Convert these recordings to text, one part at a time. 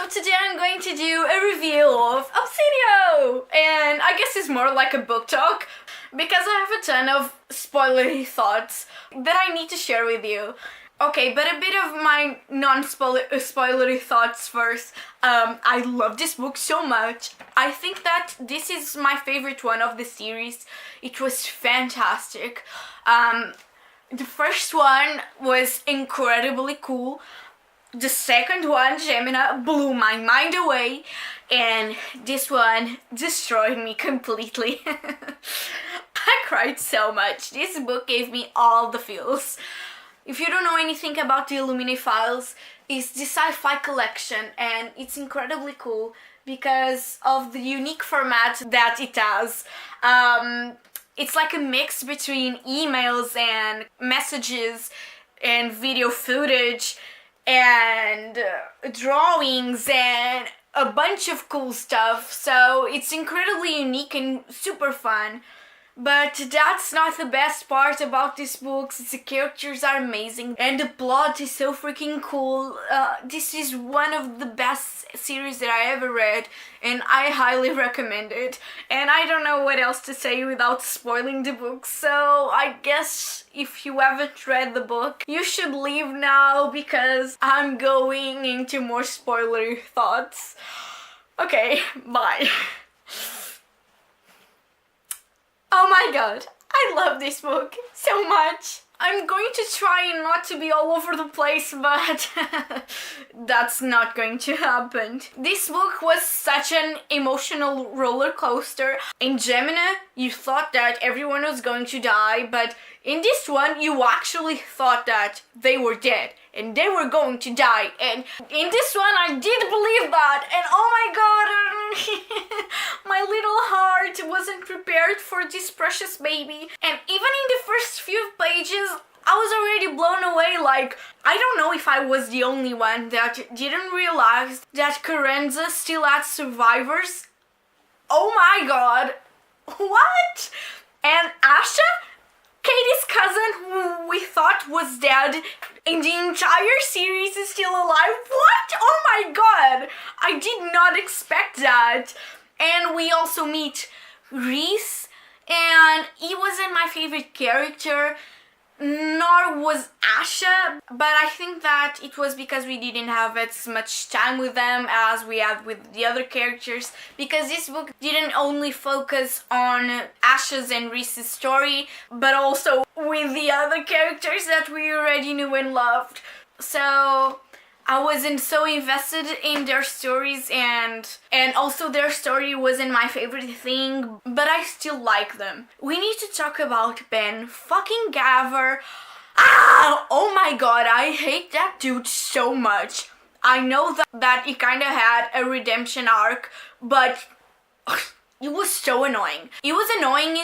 So today I'm going to do a review of OBSIDIO, and I guess it's more like a book talk because I have a ton of spoilery thoughts that I need to share with you. Okay, but a bit of my non-spoilery thoughts first. I love this book so much. I think that this is my favorite one of the series. It was fantastic. The first one was incredibly cool. The second one, Gemina, blew my mind away, and this one destroyed me completely. I cried so much. This book gave me all the feels. If you don't know anything about the Illuminae Files, it's the sci-fi collection, and it's incredibly cool because of the unique format that it has. It's like a mix between emails and messages and video footage and drawings and a bunch of cool stuff, so it's incredibly unique and super fun. But that's not the best part about these books. The characters are amazing and the plot is so freaking cool. This is one of the best series that I ever read, and I highly recommend it. And I don't know what else to say without spoiling the book, so I guess if you haven't read the book, you should leave now because I'm going into more spoilery thoughts. Okay, bye. Oh my god, I love this book so much. I'm going to try not to be all over the place, but that's not going to happen. This book was such an emotional roller coaster. In Gemina, you thought that everyone was going to die, but in this one, you actually thought that they were dead and they were going to die. And in this one, I did believe that. And oh my god, my little heart wasn't prepared for this precious baby. And even in the first few pages, I was already blown away. Like, I don't know if I was the only one that didn't realize that Carenza still had survivors. Oh my god, what? And Asha? Katie's cousin, who we thought was dead in the entire series, is still alive. What? Oh my god! I did not expect that. And we also meet Reese, and he wasn't my favorite character, nor was Asha, but I think that it was because we didn't have as much time with them as we had with the other characters, because this book didn't only focus on Asha's and Reese's story, but also with the other characters that we already knew and loved. So I wasn't so invested in their stories, and also their story wasn't my favorite thing, but I still like them. We need to talk about Ben fucking Gaver. Oh my god, I hate that dude so much. I know that he kind of had a redemption arc, but it was so annoying. It was annoying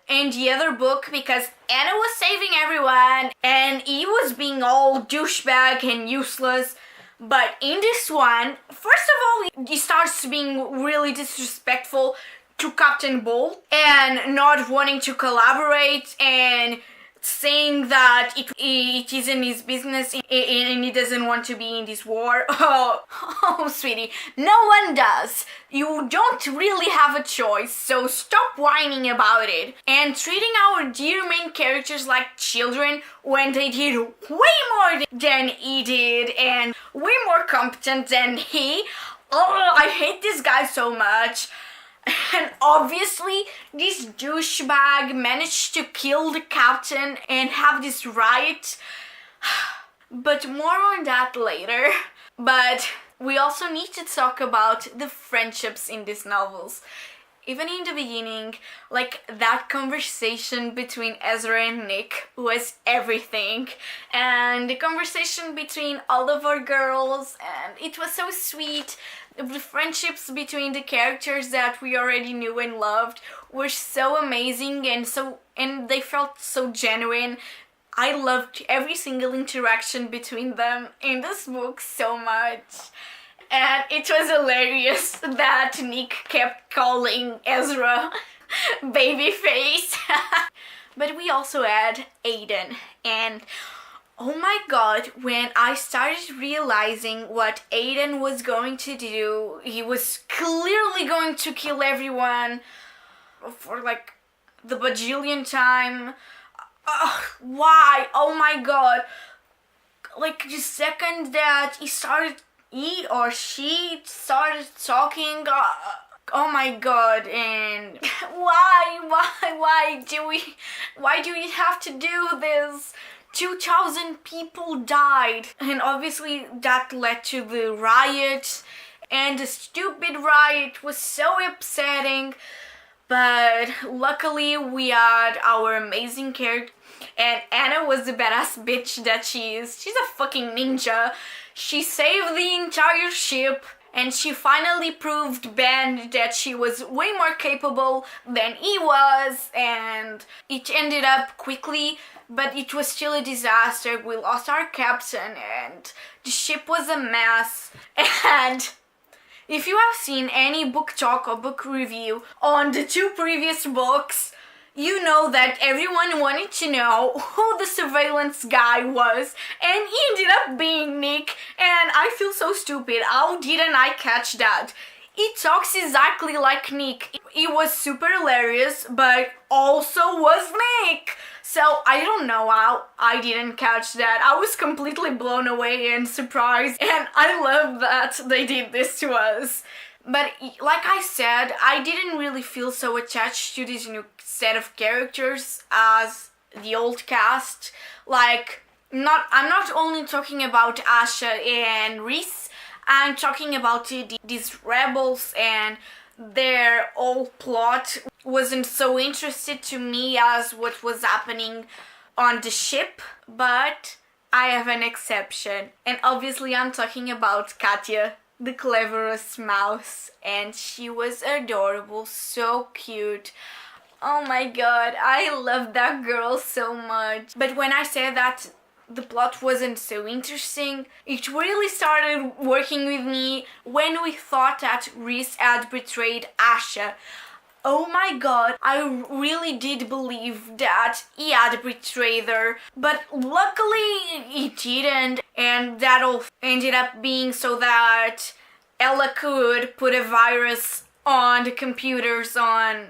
in the other book because Anna was saving everyone and he was being all douchebag and useless. But in this one, first of all, he starts being really disrespectful to Captain Bolt and not wanting to collaborate and saying that it isn't his business and he doesn't want to be in this war. Oh, sweetie, no one does. You don't really have a choice, so stop whining about it. And treating our dear main characters like children when they did way more than he did and way more competent than he. Oh, I hate this guy so much. And obviously, this douchebag managed to kill the captain and have this riot. But more on that later. But we also need to talk about the friendships in these novels. Even in the beginning, like that conversation between Ezra and Nick was everything. And the conversation between all of our girls, and it was so sweet. The friendships between the characters that we already knew and loved were so amazing and they felt so genuine. I loved every single interaction between them in this book so much. And it was hilarious that Nick kept calling Ezra babyface. But we also had Aiden, and Oh my god, when I started realizing what Aiden was going to do, he was clearly going to kill everyone for like the bajillion time. Why? Oh my god. Like the second that he or she started talking, oh my god, and why do we have to do this? 2,000 people died, and obviously that led to the riot, and the stupid riot was so upsetting, but luckily we had our amazing character, and Anna was the badass bitch that she is. She's a fucking ninja. She saved the entire ship, and she finally proved Ben that she was way more capable than he was, and it ended up quickly, but it was still a disaster. We lost our captain, and the ship was a mess. And if you have seen any book talk or book review on the 2 previous books, you know that everyone wanted to know who the surveillance guy was, and he ended up being Nick, and I feel so stupid. How didn't I catch that? He talks exactly like Nick. He was super hilarious, but also was Nick. So I don't know how I didn't catch that. I was completely blown away and surprised, and I love that they did this to us. But like I said, I didn't really feel so attached to this new set of characters as the old cast. Like, I'm not only talking about Asha and Reese, I'm talking about these rebels, and their whole plot wasn't so interested to me as what was happening on the ship, but I have an exception. And obviously I'm talking about Katya, the cleverest mouse, and she was adorable, so cute. Oh my god, I love that girl so much. But when I said that the plot wasn't so interesting, it really started working with me when we thought that Reese had betrayed Asha. Oh my god, I really did believe that he had betrayed her, but luckily he didn't, and that all ended up being so that Ella could put a virus on the computers on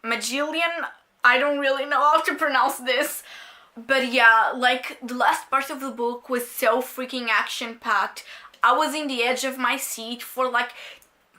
Magillion. I don't really know how to pronounce this. But yeah, like, the last part of the book was so freaking action-packed. I was in the edge of my seat for like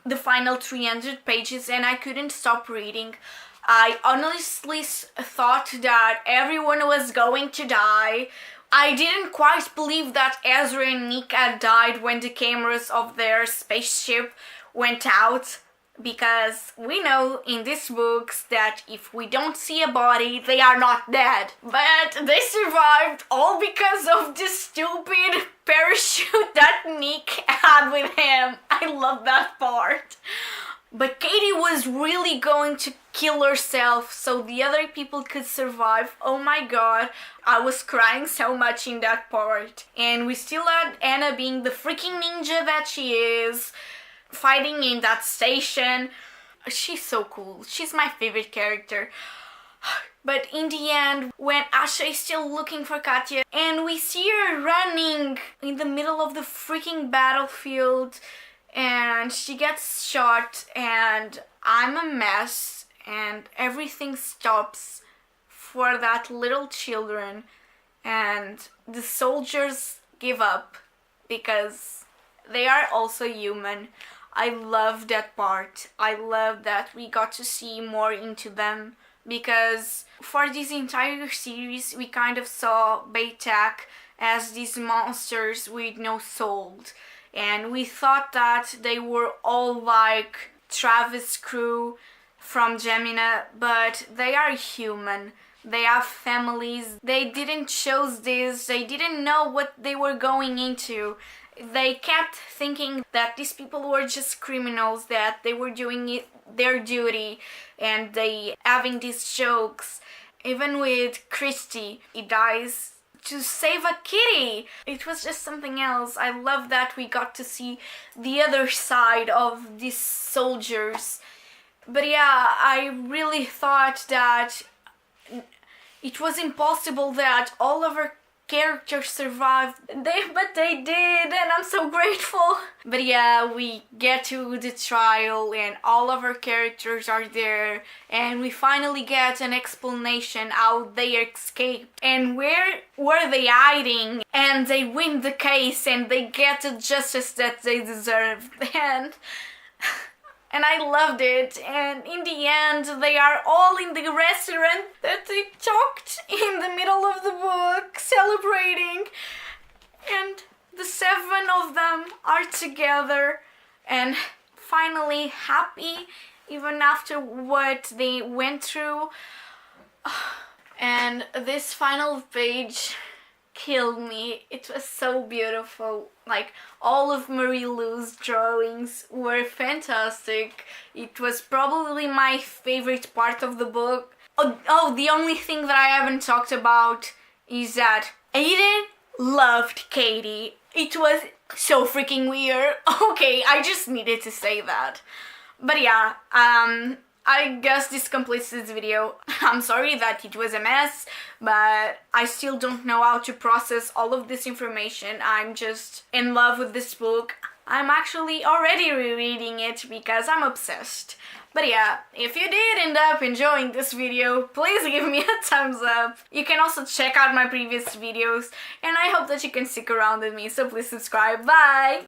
the final 300 pages, and I couldn't stop reading. I honestly thought that everyone was going to die. I didn't quite believe that Ezra and Nick had died when the cameras of their spaceship went out, because we know in these books that if we don't see a body, they are not dead. But they survived, all because of the stupid parachute that Nick had with him. I love that part. But Katie was really going to kill herself so the other people could survive. Oh my god, I was crying so much in that part. And we still had Anna being the freaking ninja that she is, fighting in that station. She's so cool. She's my favorite character. But in the end, when Asha is still looking for Katya, and we see her running in the middle of the freaking battlefield, and she gets shot, and I'm a mess, and everything stops for that little children, and the soldiers give up because they are also human. I love that part. I love that we got to see more into them, because for this entire series we kind of saw Baytak as these monsters with no soul, and we thought that they were all like Travis' crew from Gemina, but they are human. They have families. They didn't choose this. They didn't know what they were going into. They kept thinking that these people were just criminals, that they were doing their duty, and they having these jokes. Even with Christy, he dies to save a kitty. It was just something else. I love that we got to see the other side of these soldiers. But yeah, I really thought that it was impossible that all of our characters survived. But they did, and I'm so grateful. But yeah, we get to the trial and all of our characters are there, and we finally get an explanation how they escaped and where were they hiding, and they win the case and they get the justice that they deserve. And I loved it, and in the end they are all in the restaurant that they talked in the middle of the book, celebrating, and the 7 of them are together and finally happy even after what they went through. And this final page killed me. It was so beautiful. Like, all of Marie Lou's drawings were fantastic. It was probably my favorite part of the book. Oh, the only thing that I haven't talked about is that Aiden loved Katie. It was so freaking weird. Okay, I just needed to say that. But yeah, I guess this completes this video. I'm sorry that it was a mess, but I still don't know how to process all of this information. I'm just in love with this book. I'm actually already rereading it because I'm obsessed. But yeah, if you did end up enjoying this video, please give me a thumbs up. You can also check out my previous videos, and I hope that you can stick around with me, so please subscribe. Bye!